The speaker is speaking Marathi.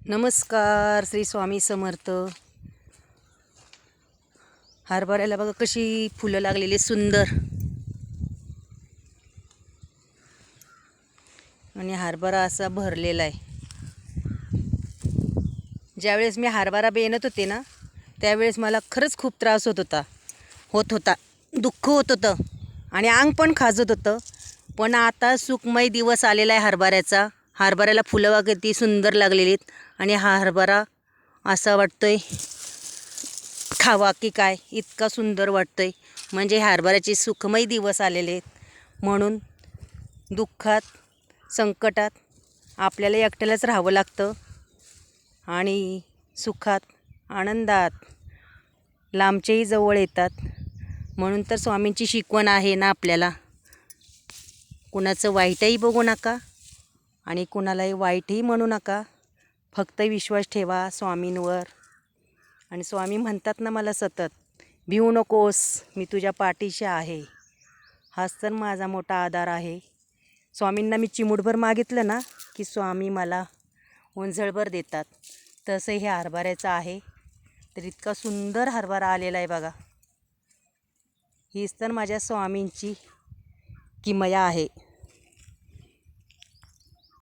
नमस्कार. श्री स्वामी समर्थ. हरभऱ्याला बघा कशी फुलं लागलेली सुंदर. आणि हरभरा असा भरलेला आहे. ज्यावेळेस मी हरभरा बेनत होते ना, त्यावेळेस मला खरंच खूप त्रास होत होता, दुःख होत होतं आणि अंग पण खाजत होतं. पण आता सुखमय दिवस आलेला आहे हरभऱ्याचा. हरभऱ्याला फुलं बघा किती सुंदर लागलेलीत आणि हा हरभरा असा वाटतोय खावा की काय, इतका सुंदर वाटतोय. म्हणजे हरभऱ्याचे सुखमय दिवस आलेले आहेत. म्हणून दुःखात, संकटात आपल्याला एकट्यालाच राहावं लागतं आणि सुखात, आनंदात लांबचेही जवळ येतात. म्हणून तर स्वामींची शिकवण आहे ना आपल्याला, कुणाचं वाईटही बघू नका आणि कुणालाही वाईटही म्हणू नका. फक्त विश्वास ठेवा स्वामींवर. आणि स्वामी म्हणतात ना मला सतत, भिवू नकोस, मी तुझ्या पाठीशी आहे. हाच तर माझा मोठा आधार आहे. स्वामींना मी चिमूटभर मागितलं ना की स्वामी मला ओंझळभर देतात. तसं हे हरभऱ्याचं आहे. तर इतका सुंदर हरभरा आलेला आहे बघा. हीच तर माझ्या स्वामींची किमया आहे.